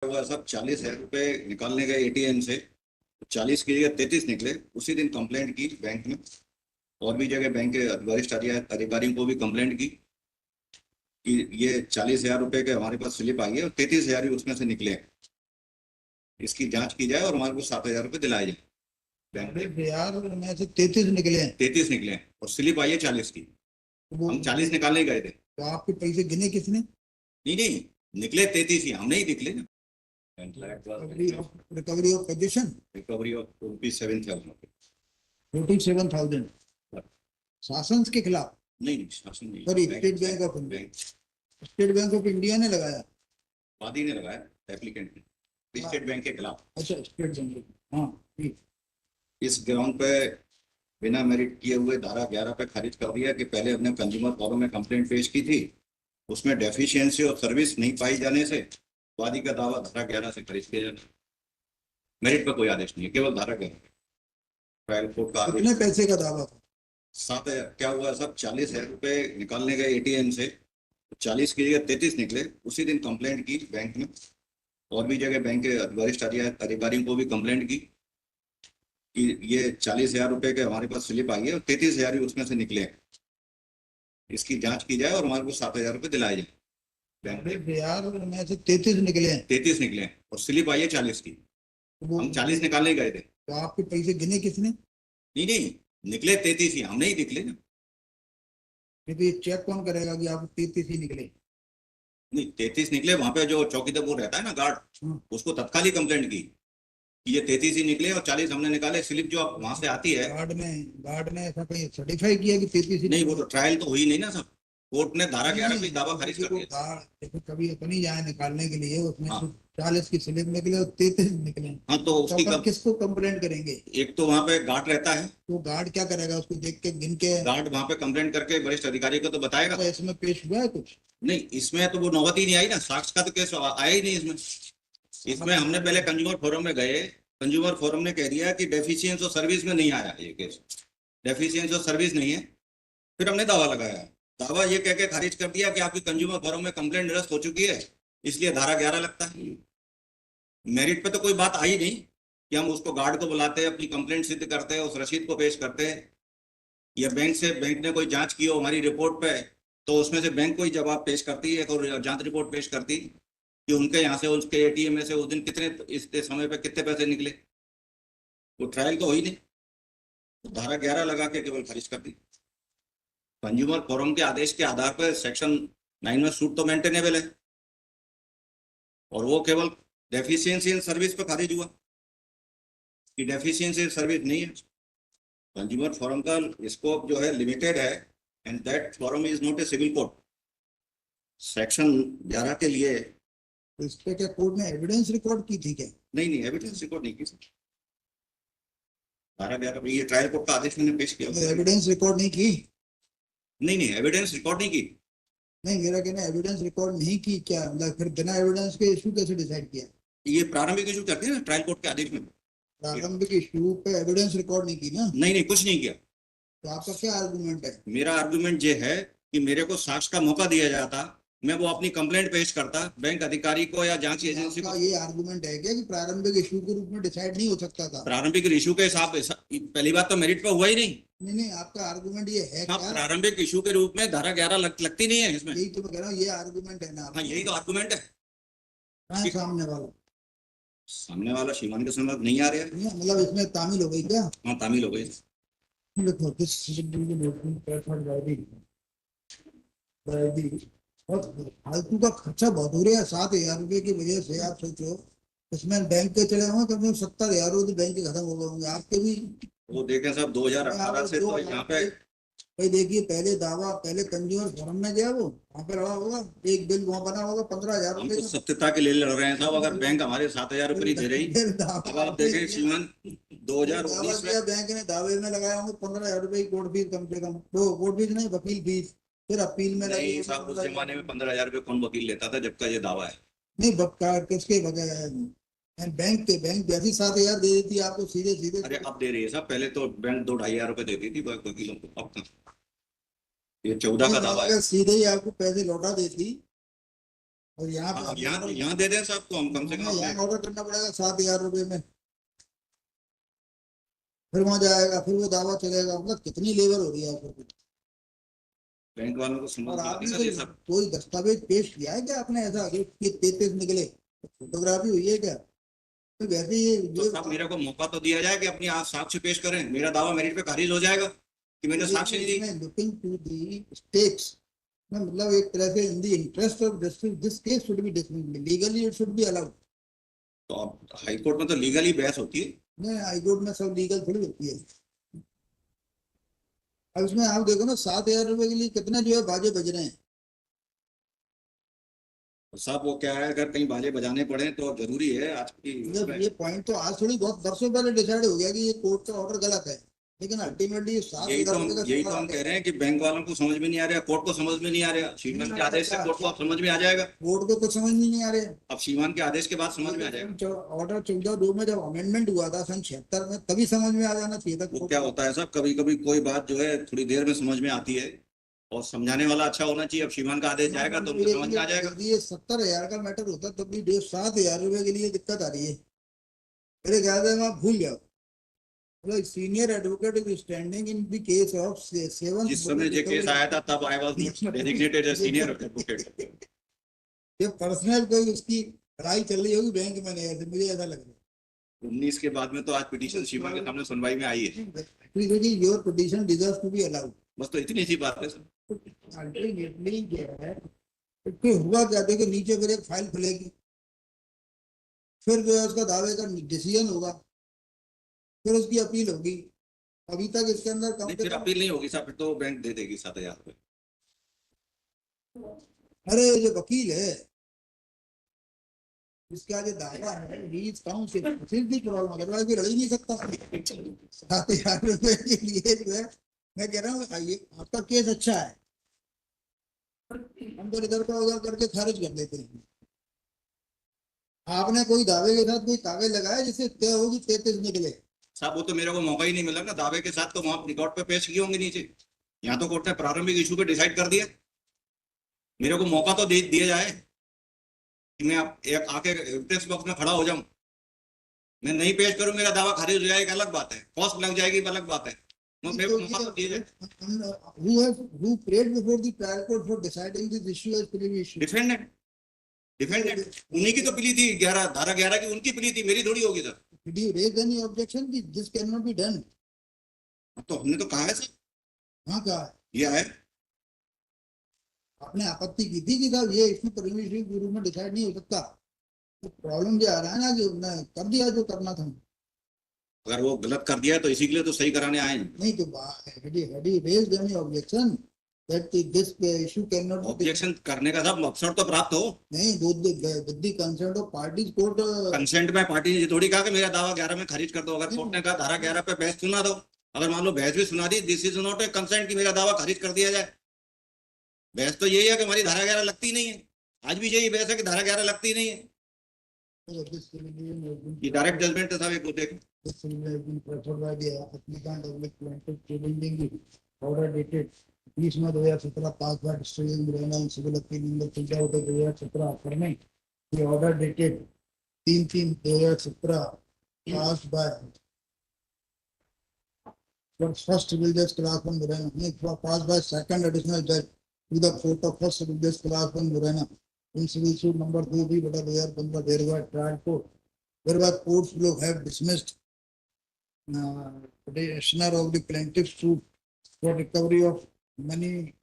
हुआ सब 40,000 रुपए निकालने गए एटीएम से, 40 की जगह 33 निकले। उसी दिन कंप्लेंट की बैंक में, और भी जगह बैंक के वरिष्ठ अधिकारियों को भी कंप्लेंट की कि ये 40,000 रुपए के हमारे पास स्लिप आई है और 33,000 ही उसमें से निकले हैं। इसकी जांच की जाए और हमारे को 7,000 रुपए दिलाए जाए। बैंक में बिहार में से 33 निकले हैं 33 निकले हैं और स्लिप आई है 40 की। हम 40 निकालने गए थे। तो आपके पैसे गिने किसने? नहीं नहीं, निकले 33 ही, हम नहीं निकले ना। Recovery of position recovery of ₹7,000। 47,000 शासन के खिलाफ? नहीं शासन नहीं, sorry, state bank of India. State bank of India ने लगाया, वादी ने लगाया, एप्लीकेंट ने, स्टेट बैंक के खिलाफ। अच्छा, स्टेट बैंक। हाँ ठीक। इस ग्राउंड पे बिना मेरिट किए हुए धारा 11 पे खारिज कर दिया कि पहले हमने कंज्यूमर फोरम में कंप्लेंट पेश की थी, उसमें डेफिशिएंसी और सर्विस नहीं पाई जाने से वादी का दावा धारा 11 से खारिज किया जाता। मेरिट पर कोई आदेश नहीं है, केवल धारा 11। ट्रायल कोर्ट का कितने पैसे का दावा था? 7,000। क्या हुआ सब 40,000 रुपए निकालने गए एटीएम से, 40 की जगह 33 निकले। उसी दिन कंप्लेंट की बैंक में, और भी जगह बैंक के वरिष्ठ अधिकारियों को भी कंप्लेंट की कि ये 40,000 रुपए के हमारे पास स्लिप आई है और 33,000 ही उसमें से निकले हैं। इसकी जांच की जाए और हमारे को 7,000 रुपए दिलाए जाए। बैंक में बिहार में से 33 निकले हैं 33 निकले हैं और स्लिप आई है 40 की। हम 40 निकालने गए थे। तो आपके पैसे गिने किसने? नहीं नहीं, निकले 33 ही, हम नहीं निकले ना। क्योंकि चेक कौन करेगा कि आप 33 ही निकले? नहीं, 33 निकले। वहां पे जो चौकीदार वो रहता है ना, गार्ड, उसको तत्काल ही कंप्लेंट की कि ये 33 ही निकले और 40 हमने निकाले। स्लिप जो वहां से आती है, गार्ड ने ऐसा कहीं सर्टिफाई किया कि 33 ही नहीं, वो तो ट्रायल तो हुई नहीं ना सब। कोर्ट ने धारा 11 पे दावा खारिज कर दिया। देखो, कभी अपनी जाए निकालने के लिए उसमें हाँ। 40 की स्लिप निकले और 33 निकले। हाँ, तो उसकी किसको कंप्लेंट करेंगे? एक तो वहां पे गार्ड रहता है, तो गार्ड क्या करेगा? उसको देख के गिन के गार्ड वहां पे कंप्लेंट करके वरिष्ठ अधिकारी को तो बताएगा। तो इसमें पेश हुआ है कुछ? नहीं, इसमें तो वो नौबत ही नहीं आई ना, साक्ष्य का तो केस आया ही नहीं इसमें। इसमें हमने पहले कंज्यूमर फोरम में गए, कंज्यूमर फोरम ने कह दिया कि डेफिशिएंसी और सर्विस में नहीं आया ये केस, डेफिशिएंसी और सर्विस नहीं है। फिर हमने दावा लगाया, दावा ये कह के खारिज कर दिया कि आपकी कंज्यूमर फोरम में कंप्लेंट निरस्त हो चुकी है, इसलिए धारा 11 लगता है। मेरिट पे तो कोई बात आई नहीं कि हम उसको गार्ड को बुलाते हैं, अपनी कंप्लेंट सिद्ध करते हैं, उस रसीद को पेश करते हैं, या बैंक ने कोई जांच की हो हमारी रिपोर्ट पे, तो उसमें से बैंक कोई जवाब पेश करती है और जांच रिपोर्ट पेश करती कि उनके यहाँ से, उसके एटीएम में से उस दिन कितने, इस समय पे कितने पैसे निकले। वो ट्रायल तो हुई नहीं, तो धारा 11 लगा के केवल खारिज कर दी। कंज्यूमर फोरम के आदेश के आधार पर सेक्शन 9 में सूट तो मेंटेनेबल है, और वो केवल डेफिशिएंसी इन सर्विस पे खारिज हुआ कि डेफिशिएंसी इन सर्विस नहीं है। कंज्यूमर फोरम का स्कोप जो है लिमिटेड है, and that forum is not a civil court. Section 11 के लिए इस पे क्या कोर्ट ने एविडेंस रिकॉर्ड की थी क्या? नहीं, एविडेंस रिकॉर्ड नहीं की। धारा 11 ये ट्रायल कोर्ट का आदेश मैंने पेश किया। एविडेंस रिकॉर्ड नहीं की? नहीं, एविडेंस रिकॉर्ड नहीं की। नहीं, मेरा कहना एविडेंस रिकॉर्ड नहीं की क्या, मतलब फिर बिना एविडेंस के इशू कैसे डिसाइड किया? ये प्रारंभिक इशू करते हैं ना ट्रायल कोर्ट के आदेश में। प्रारंभिक इशू पे एविडेंस रिकॉर्ड नहीं की ना? नहीं, कुछ नहीं किया। तो आपका क्या आर्गुमेंट है? मेरा आर्गुमेंट ये है कि मेरे को साक्ष्य का मौका दिया जाता, मैं वो अपनी कंप्लेंट पेश करता बैंक अधिकारी को या जांच एजेंसी को। ये आर्गुमेंट है क्या कि प्रारंभिक इशू के रूप में डिसाइड नहीं हो सकता था? प्रारंभिक इशू के हिसाब, पहली बात तो मेरिट पर हुआ ही नहीं। नहीं, आपका आर्गुमेंट ये है क्या? प्रारंभिक इशू के रूप में धारा 11 लगती नहीं है इसमें। यही तो मैं कह रहा हूँ, ये आर्गुमेंट है ना? हाँ, यही तो आर्गुमेंट है। सामने वाला श्रीमान के समझ नहीं आ रहा है, मतलब इसमें तामील हो गई क्या? हाँ, तामील हो गई। देखो, फालतू का खर्चा बहुत हो रहा है। 7,000 रुपए की वजह से आप सोचो, इसमें बैंक के चले होंगे कम से कम 70,000 बैंक के खत्म हो गए होंगे आपके भी। वो देखें साहब, 2018 से तो यहाँ पे भाई देखिए, पहले कंज्यूमर फोरम में गया, वो वहाँ पे लड़ा होगा, एक बिल वहाँ बना होगा 15,000 रुपए। हम तो सत्यता के लिए लड़ रहे हैं साहब। अगर बैंक हमारे 7,000 रुपए दे रही, अब आप देखें श्रीमान, 2019 में बैंक ने दावे में लगाया होंगे 15,000 रुपए की कोर्ट फीस, कम से कम। तो कोर्ट फीस नहीं, वकील फीस, फिर अपील में नहीं साहब, उस जमाने में 15,000 रुपए कौन वकील लेता था, जबकि ये दावा है। नहीं, किसके बगैर बैंक जैसी 7,000 दे देती है आपको सीधे। अरे अब दे रही है साहब, पहले तो बैंक 2-2,500 रुपए देती थी वकीलों को, अब तक ये 14 का दावा है। सीधे ही आपको पैसे लौटा देती और यहाँ हाँ, पे यहाँ दे दें साहब, तो हम कम से कम यहाँ अपने ऑर्डर करना पड़ेगा 7,000 रुपये में, फिर वहां जाएगा, फिर वो दावा चलेगा, मतलब कितनी लेबर हो रही है आपको। बैंक वालों को समझ और में आती आपने ना कोई ये सब। कोई दस्तावेज पेश किया है क्या आपने, ऐसा कि 33 निकले, फोटोग्राफी हुई है क्या? तो वैसे तो ये साहब मेरे को मौका तो दिया जाए कि अपनी आप साक्ष्य पेश करें, मेरा दावा मेरिट पे खारिज हो जाएगा कि मैंने साक्ष्य नहीं दी। लुकिंग टू दी स्टेक्स, मतलब एक तरह से in the interest of justice this case should be dismissed, legally it should be allowed. तो अब हाई कोर्ट में तो लीगली बहस होती है। नहीं, हाई कोर्ट में सब लीगल थोड़ी होती है। अब इसमें आप देखो ना, 7,000 रुपए के लिए कितने जो है बाजे बज रहे हैं। तो साहब वो क्या है, अगर कहीं बाजे बजाने पड़े तो जरूरी है आज की जब उसमें। ये पॉइंट तो आज थोड़ी बहुत बरसों पहले डिसाइड हो गया कि ये कोर्ट का ऑर्डर गलत है, लेकिन अल्टीमेटली सात यही हजार तो रुपए का यही सवाल तो आ हम कह गया। रहे हैं कि बैंक वालों को समझ में नहीं आ रहा, कोर्ट को समझ में नहीं आ रहा, नहीं सीमान आ के आदेश से सकता, कोर्ट को अब समझ में आ जाएगा। कोर्ट को कुछ समझ नहीं आ रहा। अब सीमान के आदेश के बाद समझ में आ जाएगा। ऑर्डर 14/2 में जब अमेंडमेंट हुआ था सन 76 में, तभी समझ में आ जाना चाहिए था वो कोर्ट क्या को। होता है साहब, कभी कभी कोई बात जो है थोड़ी देर में समझ में आती है, और समझाने वाला अच्छा होना चाहिए। अब सीमान का आदेश जाएगा तो उनको समझ में आ जाएगा। यदि ये 70,000 का मैटर होता तब भी 7,000 रुपए के लिए दिक्कत आ रही है, मेरे ख्याल से आप भूल जाओ। मतलब senior advocate is standing in the case of seven. जिस समय ये केस आया था तब I was not designated as senior advocate. ये पर्सनल कोई उसकी लड़ाई चल रही होगी बैंक में, नहीं ऐसे मुझे ऐसा लग रहा 19 के बाद में तो आज पिटीशन सीमा के सामने सुनवाई में आई है। है। Your petition deserves to be allowed. बस तो इतनी सी बात है सर। अल्टीमेटली क्या है, फिर हुआ क्या, देखो नीचे फिर एक फाइल खुलेगी, फिर जो है उसका दावे का डिसीजन होगा, फिर उसकी अपील होगी। अभी तक इसके अंदर कम नहीं, से फिर कम, अपील नहीं होगी साहब, फिर तो बैंक दे देगी 7,000 रुपये। अरे जो वकील है इसका जो दावा है, रीज काउंसिल फिर भी प्रॉब्लम, अदरवाइज भी लड़ ही नहीं सकता। 7,000 रुपए के लिए जो है, मैं कह रहा हूँ ये आपका केस अच्छा है, हम तो इधर का उधर करके खारिज कर देते हैं। आपने कोई दावे के साथ कोई कागज लगाया जिससे तय होगी 33 निकले? साहब वो तो मेरे को मौका ही नहीं मिला ना दावे के साथ, तो वहां रिकॉर्ड पे पेश किए होंगे नीचे। यहाँ तो कोर्ट ने प्रारंभिक इशू पे डिसाइड कर दिया। मेरे को मौका तो दे दिया जाए कि मैं एक आके विटनेस बॉक्स में खड़ा हो जाऊं। मैं नहीं पेश करूं, मेरा दावा खारिज हो जाएगा, अलग बात है, कॉस्ट लग जाएगी, अलग बात है। मेरे को मौका तो दिया जाए। who prayed before the trial court for deciding this issue as privy issue? Defendant defendant उन्हीं की तो पिली थी, 11 धारा 11 की उनकी पिली थी, मेरी थोड़ी होगी sir. Did you raise any objection that this cannot be done? तो हमने तो कहा है सर, हाँ कहा, ये है। आपने आपत्ति की थी कि साहब ये इश्यू प्रिवी issue के रूप में डिसाइड नहीं हो सकता। तो प्रॉब्लम ये आ रहा है ना कि उन्होंने कर दिया जो करना था। अगर वो गलत कर दिया है तो इसी के लिए तो सही कराने आए हैं। नहीं तो had he raised any objection that this issue cannot be, objection करने का सब अवसर तो प्राप्त हो। नहीं with the consent of parties court, consent में पार्टी ने ये थोड़ी कहा कि मेरा दावा 11 में खारिज कर दो। अगर कोर्ट ने कहा धारा 11 पे बहस सुना दो, अगर मान लो बहस भी सुना दी, this is not a consent कि मेरा दावा खारिज कर दिया जाए। बहस तो यही है कि हमारी धारा 11 लगती नहीं है। आज भी यही बहस है कि धारा 11 लगती नहीं है। ये डायरेक्ट जजमेंट था एक देख। this will have been preferred by the applicant of the plaintiff challenging the order dated 20/2017 passed by District Mureana and Civil Appeal number 2017 affirming the order dated 3/3/2017 passed by first civil judge class 1 Mureana, passed by second additional judge to the court of first civil judge class 1 Mureana in civil suit number 2B/2015 thereby trial court, whereby courts will have dismissed petitioner of the plaintiff suit for recovery of money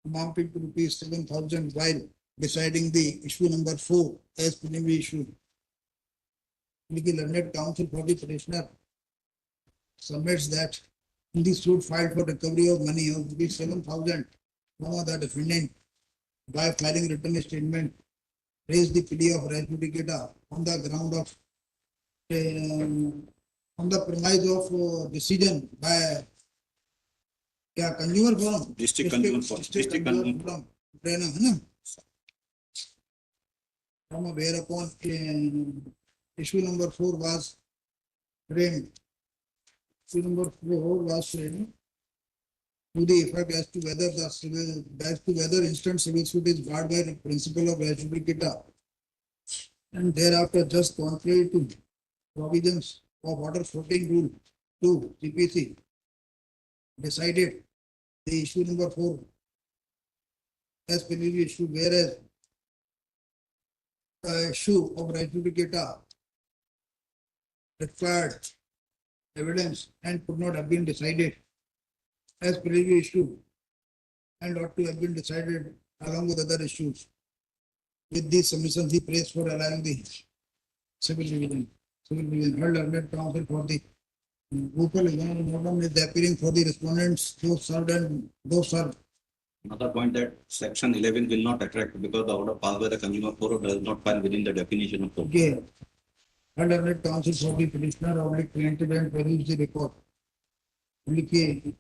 amounting to rupees 7,000 while deciding the issue number 4 as preliminary issue. The learned counsel for the petitioner submits that in the suit filed for recovery of money of rupees 7,000, the defendant by filing written statement raised the plea of res judicata on the ground of on the premise of decision by क्या consumer forum, district consumer forum है ना, from whereupon issue number 4 was framed. Issue number 4 was framed to the effect as to whether instant civil suit is barred by the principle of res judicata, and thereafter just contrary to provisions of Order 14 Rule 2 CPC, decided the issue number 4 as penalty issue, whereas the issue of res judicata required evidence and could not have been decided as penalty issue and ought to have been decided along with other issues. With these submissions, he prays for allowing the civil division. Held under counsel for the local exam is appearing for the respondents, those served and those served. Another point that section 11 will not attract because the order passed by the consumer forum does not fall within the definition of. Okay. Held under counsel for the petitioner only preempted and perused the report. Okay.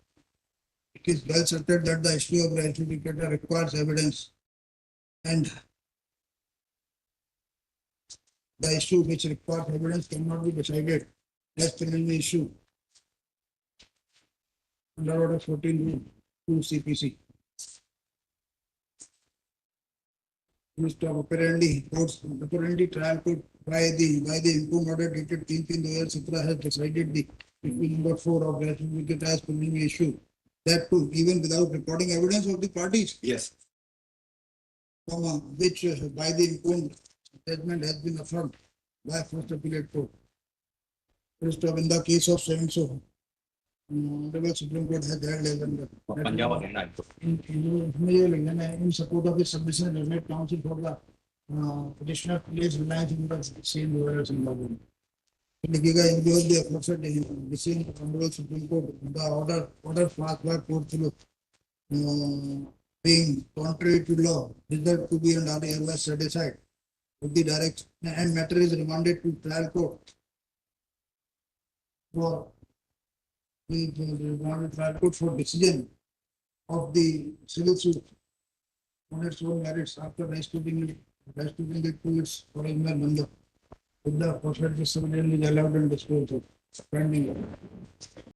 It is well certain that the issue of res judicata requires evidence, and the issue which requires evidence cannot be decided as penalty issue under Order 14 Rule 2 CPC. Apparently trial court by the improved order dated 3/2017 has decided the issue number 4 of res judicata as penalty issue. That too, even without reporting evidence of the parties, Yes. which by the improved judgment has been affirmed by first appellate court. First of in the case of so Honorable Supreme Court has held as under. Punjab और Haryana high court. इसमें ये लिखना है in support of his submission learned counsel for the petitioner place reliance in the same lawyers in law. लिखिएगा in view of the aforesaid decision of Honorable Supreme Court, the order passed by court below being contrary to law, result to be and are hereby set aside with the direct and matter is remanded to trial court for the trial court for decision of the civil suit on its own merits after restituting it to its original number. With the proceedings is allowed and disposed of pending.